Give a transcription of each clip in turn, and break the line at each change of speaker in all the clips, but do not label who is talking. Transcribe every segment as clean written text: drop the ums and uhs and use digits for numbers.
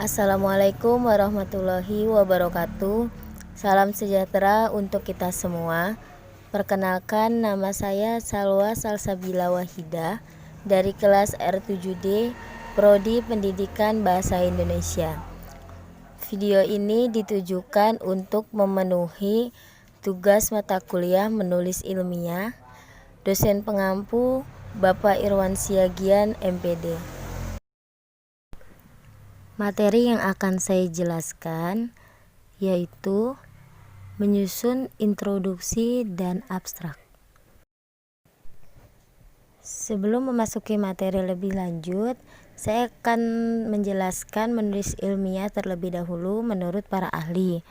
Assalamualaikum warahmatullahi wabarakatuh. Salam sejahtera untuk kita semua. Perkenalkan, nama saya Salwa Salsabila Wahidah dari kelas R7D Prodi Pendidikan Bahasa Indonesia. Video ini ditujukan untuk memenuhi tugas mata kuliah menulis ilmiah dosen pengampu Bapak Irwan Siagian MPD. Materi yang akan saya jelaskan yaitu menyusun introduksi dan abstrak. Sebelum memasuki materi lebih lanjut, saya akan menjelaskan menulis ilmiah terlebih dahulu menurut para ahli.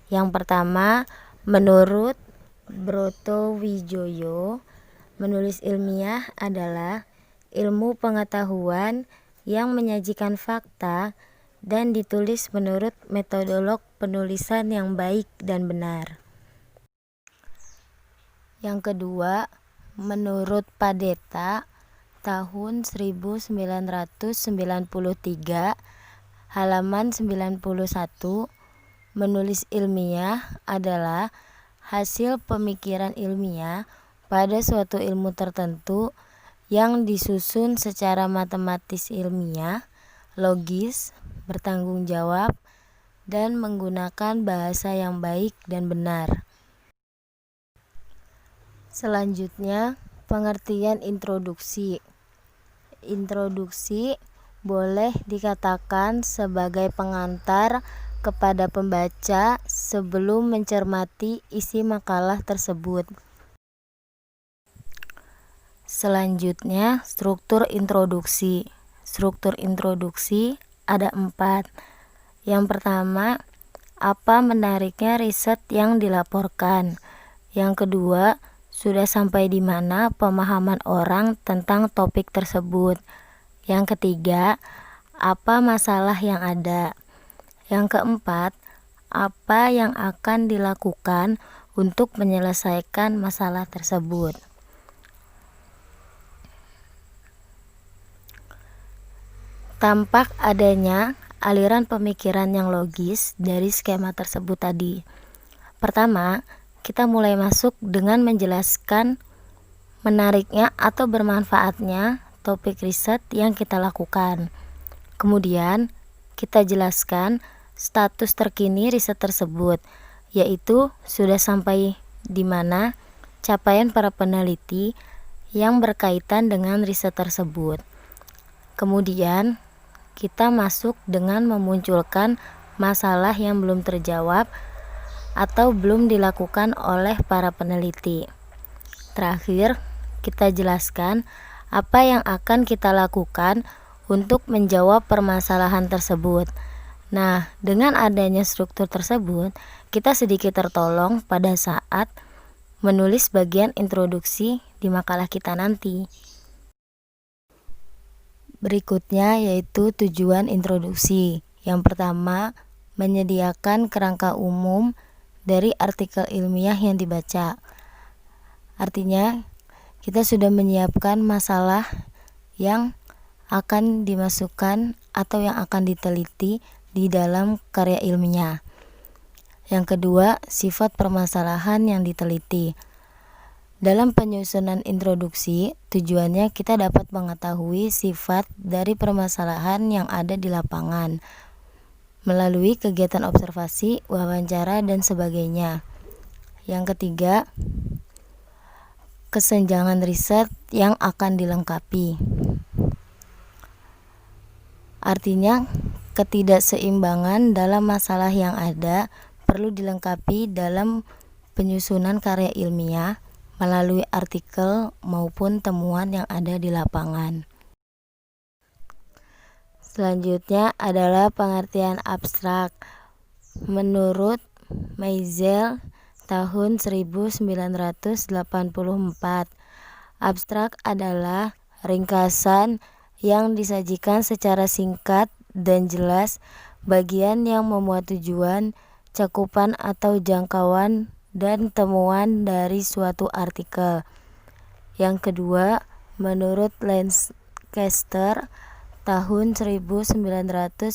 Yang pertama, menurut Broto Wijoyo, menulis ilmiah adalah ilmu pengetahuan yang menyajikan fakta dan ditulis menurut metodolog penulisan yang baik dan benar. Yang kedua, menurut Padeta tahun 1993 halaman 91, menulis ilmiah adalah hasil pemikiran ilmiah pada suatu ilmu tertentu yang disusun secara matematis ilmiah, logis, bertanggung jawab, dan menggunakan bahasa yang baik dan benar. Selanjutnya, pengertian introduksi. Introduksi boleh dikatakan sebagai pengantar kepada pembaca sebelum mencermati isi makalah tersebut. Selanjutnya, struktur introduksi. Struktur introduksi ada 4. Yang pertama, apa menariknya riset yang dilaporkan. Yang kedua, sudah sampai di mana pemahaman orang tentang topik tersebut. Yang ketiga, apa masalah yang ada. Yang keempat, apa yang akan dilakukan untuk menyelesaikan masalah tersebut. Tampak adanya aliran pemikiran yang logis dari skema tersebut tadi. Pertama, kita mulai masuk dengan menjelaskan menariknya atau bermanfaatnya topik riset yang kita lakukan. Kemudian, kita jelaskan status terkini riset tersebut, yaitu sudah sampai di mana capaian para peneliti yang berkaitan dengan riset tersebut. Kemudian, kita masuk dengan memunculkan masalah yang belum terjawab atau belum dilakukan oleh para peneliti. Terakhir, kita jelaskan apa yang akan kita lakukan untuk menjawab permasalahan tersebut. Nah, dengan adanya struktur tersebut, kita sedikit tertolong pada saat menulis bagian introduksi di makalah kita nanti. Berikutnya yaitu tujuan introduksi. Yang pertama, menyediakan kerangka umum dari artikel ilmiah yang dibaca. Artinya, kita sudah menyiapkan masalah yang akan dimasukkan atau yang akan diteliti di dalam karya ilmiah. Yang kedua, sifat permasalahan yang diteliti. Dalam penyusunan introduksi, tujuannya kita dapat mengetahui sifat dari permasalahan yang ada di lapangan melalui kegiatan observasi, wawancara, dan sebagainya. Yang ketiga, kesenjangan riset yang akan dilengkapi. Artinya, ketidakseimbangan dalam masalah yang ada perlu dilengkapi dalam penyusunan karya ilmiah melalui artikel maupun temuan yang ada di lapangan. Selanjutnya adalah pengertian abstrak. Menurut Meisel tahun 1984, abstrak adalah ringkasan yang disajikan secara singkat dan jelas bagian yang memuat tujuan, cakupan atau jangkauan dan temuan dari suatu artikel. Yang kedua, menurut Lancaster tahun 1991,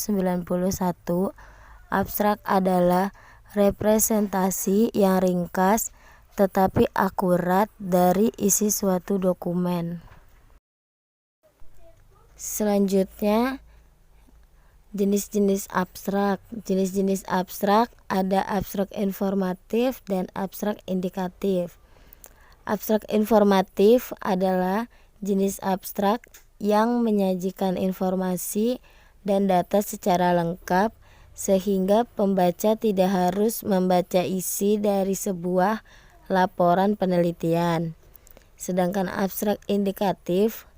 abstrak adalah representasi yang ringkas tetapi akurat dari isi suatu dokumen. Selanjutnya, jenis-jenis abstrak. Jenis-jenis abstrak ada abstrak informatif dan abstrak indikatif. Abstrak informatif adalah jenis abstrak yang menyajikan informasi dan data secara lengkap sehingga pembaca tidak harus membaca isi dari sebuah laporan penelitian. Sedangkan abstrak indikatif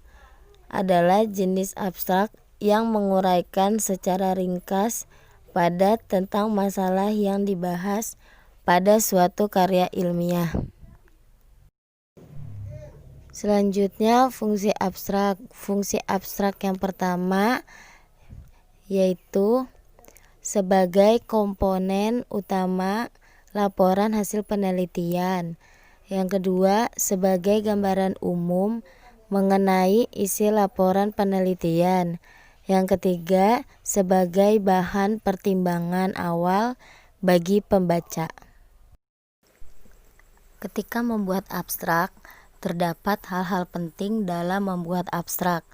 adalah jenis abstrak yang menguraikan secara ringkas padat tentang masalah yang dibahas pada suatu karya ilmiah. Selanjutnya, fungsi abstrak. Fungsi abstrak yang pertama yaitu sebagai komponen utama laporan hasil penelitian. Yang kedua, sebagai gambaran umum mengenai isi laporan penelitian. Yang ketiga, sebagai bahan pertimbangan awal bagi pembaca. Ketika membuat abstrak, terdapat hal-hal penting dalam membuat abstrak.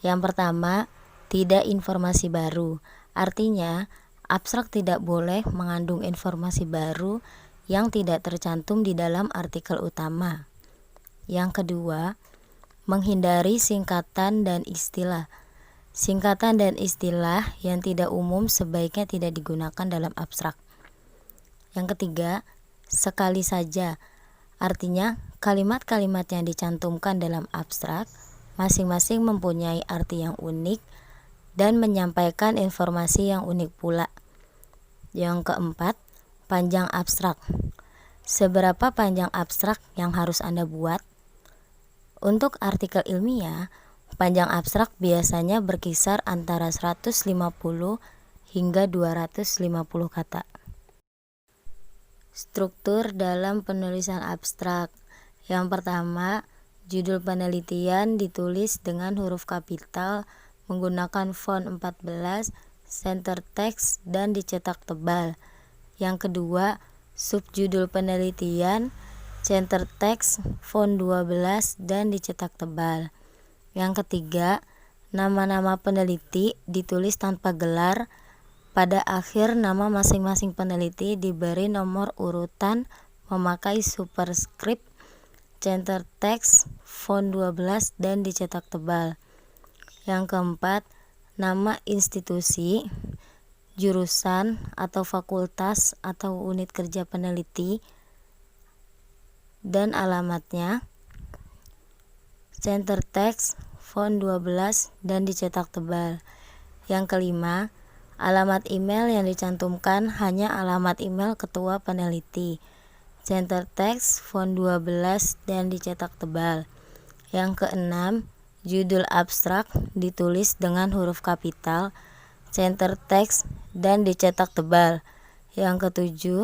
Yang pertama, tidak informasi baru. Artinya, abstrak tidak boleh mengandung informasi baru yang tidak tercantum di dalam artikel utama. Yang kedua, menghindari singkatan dan istilah. Singkatan dan istilah yang tidak umum sebaiknya tidak digunakan dalam abstrak. Yang ketiga, sekali saja. Artinya, kalimat-kalimat yang dicantumkan dalam abstrak masing-masing mempunyai arti yang unik dan menyampaikan informasi yang unik pula. Yang keempat, panjang abstrak. Seberapa panjang abstrak yang harus Anda buat? Untuk artikel ilmiah, panjang abstrak biasanya berkisar antara 150 hingga 250 kata. Struktur dalam penulisan abstrak. Yang pertama, judul penelitian ditulis dengan huruf kapital menggunakan font 14, center text, dan dicetak tebal. Yang kedua, subjudul penelitian, center text, font 12, dan dicetak tebal. Yang ketiga, nama-nama peneliti ditulis tanpa gelar. Pada akhir nama masing-masing peneliti diberi nomor urutan memakai superscript, center text, font 12, dan dicetak tebal. Yang keempat, nama institusi, jurusan atau fakultas atau unit kerja peneliti, dan alamatnya, center text, font 12, dan dicetak tebal. Yang kelima, alamat email yang dicantumkan hanya alamat email ketua peneliti, center text, font 12, dan dicetak tebal. Yang keenam, judul abstrak ditulis dengan huruf kapital, center text, dan dicetak tebal. Yang ketujuh,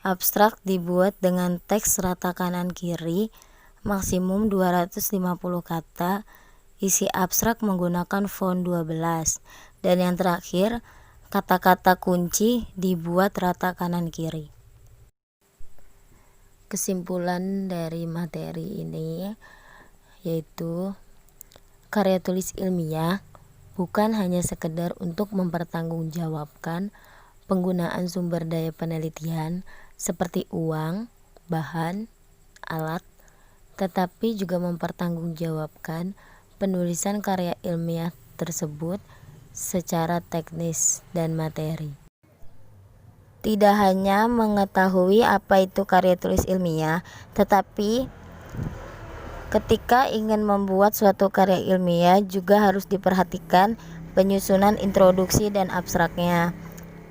abstrak dibuat dengan teks rata kanan kiri, maksimum 250 kata, isi abstrak menggunakan font 12. Dan yang terakhir, kata-kata kunci dibuat rata kanan kiri. Kesimpulan dari materi ini yaitu karya tulis ilmiah bukan hanya sekedar untuk mempertanggungjawabkan penggunaan sumber daya penelitian seperti uang, bahan, alat, tetapi juga mempertanggungjawabkan penulisan karya ilmiah tersebut secara teknis dan materi. Tidak hanya mengetahui apa itu karya tulis ilmiah, tetapi ketika ingin membuat suatu karya ilmiah juga harus diperhatikan penyusunan introduksi dan abstraknya.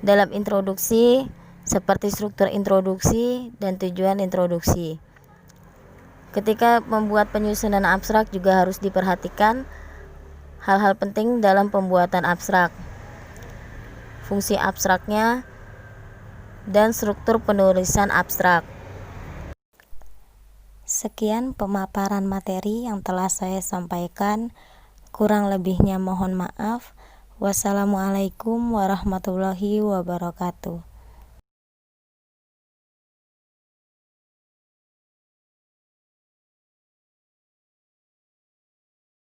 Dalam introduksi, seperti struktur introduksi dan tujuan introduksi. Ketika membuat penyusunan abstrak juga harus diperhatikan hal-hal penting dalam pembuatan abstrak, fungsi abstraknya, dan struktur penulisan abstrak. Sekian pemaparan materi yang telah saya sampaikan. Kurang lebihnya mohon maaf. Wassalamualaikum warahmatullahi wabarakatuh.